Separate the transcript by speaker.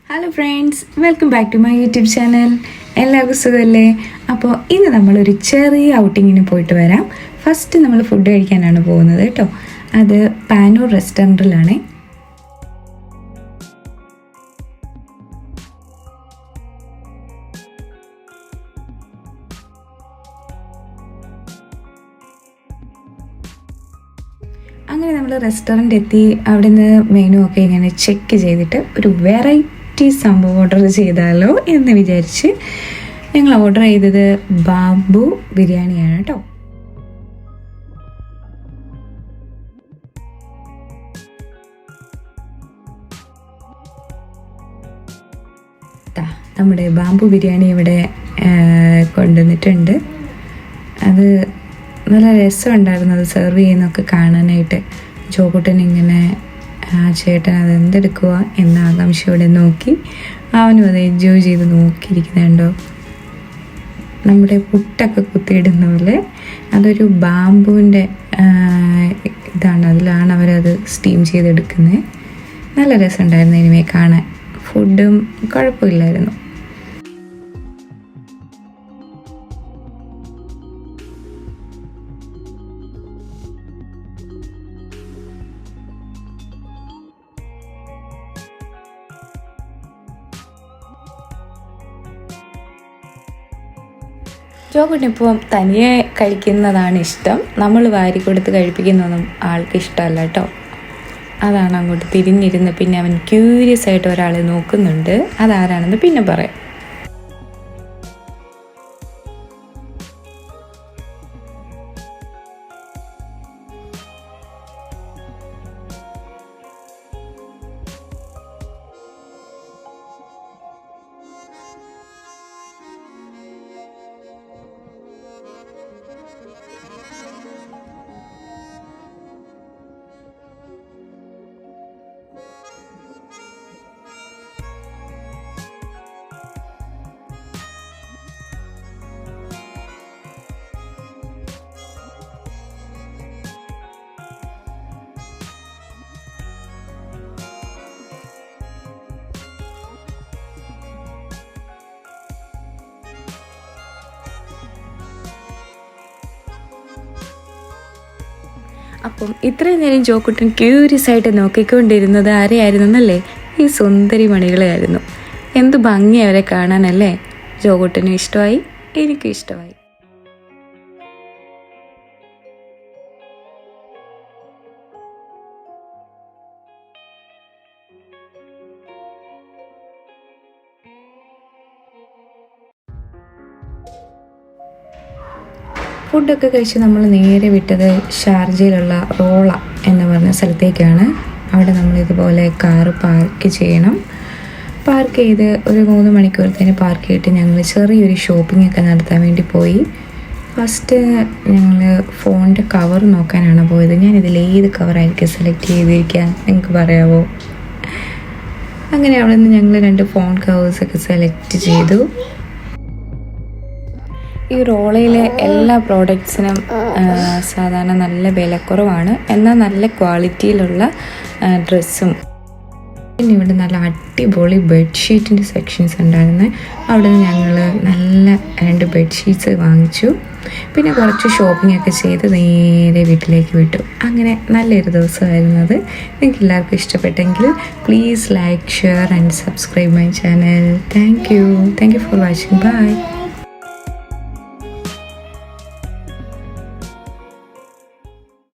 Speaker 1: Hello friends, welcome back to my YouTube channel. എല്ലാവർക്കും സുഖമല്ലേ? അപ്പോൾ ഇന്ന് നമ്മളൊരു ചെറിയ ഔട്ടിങ്ങിന് പോയിട്ട് വരാം. ഫസ്റ്റ് നമ്മൾ ഫുഡ് കഴിക്കാനാണ് പോകുന്നത് കേട്ടോ. അത് പാനൂർ റെസ്റ്റോറൻറ്റിലാണ്. അങ്ങനെ നമ്മൾ റെസ്റ്റോറൻറ്റ് എത്തി. അവിടെ നിന്ന് മെനു ഒക്കെ ഇങ്ങനെ ചെക്ക് ചെയ്തിട്ട് ഒരു വെറൈറ്റി സംഭവം ഓർഡർ ചെയ്താലോ എന്ന് വിചാരിച്ച് ഞങ്ങൾ ഓർഡർ ചെയ്തത് ബാംബു ബിരിയാണിയാണ് കേട്ടോ. നമ്മുടെ ബാംബു ബിരിയാണി ഇവിടെ കൊണ്ടുവന്നിട്ടുണ്ട്. അത് നല്ല രസമുണ്ടായിരുന്നു അത് സെർവ് ചെയ്യുന്നതൊക്കെ കാണാനായിട്ട്. ജോക്കുട്ടൻ ഇങ്ങനെ ചേട്ടൻ അത് എന്തെടുക്കുക എന്ന ആകാംക്ഷയോടെ നോക്കി, അവനും അത് എൻജോയ് ചെയ്ത് നോക്കിയിരിക്കുന്നുണ്ടോ. നമ്മുടെ പുട്ടൊക്കെ കുത്തിയിടുന്ന പോലെ അതൊരു ബാംബുവിൻ്റെ ഇതാണ്, അതിലാണ് അവരത് സ്റ്റീം ചെയ്തെടുക്കുന്നത്. നല്ല രസമുണ്ടായിരുന്നു ഇനിമേ കാണാൻ. ഫുഡും കുഴപ്പമില്ലായിരുന്നു. ജോക്കുട്ടിനിപ്പോൾ തനിയെ കഴിക്കുന്നതാണ് ഇഷ്ടം. നമ്മൾ വാരി കൊടുത്ത് കഴിപ്പിക്കുന്നതൊന്നും ആൾക്ക് ഇഷ്ടമല്ല കേട്ടോ. അതാണ് അങ്ങോട്ട് തിരിഞ്ഞിരുന്ന് പിന്നെ അവൻ ക്യൂരിയസ് ആയിട്ട് ഒരാളെ നോക്കുന്നുണ്ട്. അതാരാണെന്ന് പിന്നെ പറയാം. അപ്പം ഇത്രയും നേരം ജോക്കുട്ടൻ ക്യൂരിയസ് ആയിട്ട് നോക്കിക്കൊണ്ടിരുന്നത് ആരെയായിരുന്നല്ലേ? ഈ സുന്ദരി മണികളെയായിരുന്നു. എന്ത് ഭംഗി അവരെ കാണാനല്ലേ. ജോക്കുട്ടനും ഇഷ്ടമായി, എനിക്കും ഇഷ്ടമായി. ഫുഡൊക്കെ കഴിച്ച് നമ്മൾ നേരെ വിട്ടത് ഷാർജയിലുള്ള റോള എന്ന് പറഞ്ഞ സ്ഥലത്തേക്കാണ്. അവിടെ നമ്മളിതുപോലെ കാറ് പാർക്ക് ചെയ്യണം. പാർക്ക് ചെയ്ത് ഒരു 3 മണിക്കൂറത്തേന് പാർക്ക് ചെയ്തിട്ട് ഞങ്ങൾ ചെറിയൊരു ഷോപ്പിംഗ് ഒക്കെ നടത്താൻ വേണ്ടി പോയി. ഫസ്റ്റ് ഞങ്ങൾ ഫോണിൻ്റെ കവർ നോക്കാനാണ് പോയത്. ഞാനിതിലേത് കവറായിരിക്കും സെലക്ട് ചെയ്തിരിക്കാൻ നിങ്ങൾക്ക് പറയാമോ? അങ്ങനെ അവിടെ നിന്ന് ഞങ്ങൾ 2 ഫോൺ കവേഴ്സൊക്കെ സെലക്ട് ചെയ്തു. ഈ റോളയിലെ എല്ലാ പ്രോഡക്റ്റ്സിനും സാധാരണ നല്ല വിലക്കുറവാണ്, എന്നാൽ നല്ല ക്വാളിറ്റിയിലുള്ള ഡ്രസ്സും. പിന്നെ ഇവിടെ നല്ല അടിപൊളി ബെഡ്ഷീറ്റിൻ്റെ സെക്ഷൻസ് ഉണ്ടായിരുന്നു. അവിടെ നിന്ന് ഞങ്ങൾ നല്ല 2 ബെഡ്ഷീറ്റ്സ് വാങ്ങിച്ചു. പിന്നെ കുറച്ച് ഷോപ്പിംഗ് ഒക്കെ ചെയ്ത് നേരെ വീട്ടിലേക്ക് വിട്ടു. അങ്ങനെ നല്ലൊരു ദിവസമായിരുന്നു അത്. നിങ്ങൾക്ക് എല്ലാവർക്കും ഇഷ്ടപ്പെട്ടെങ്കിൽ please like, share and subscribe my channel. Thank you for watching. By.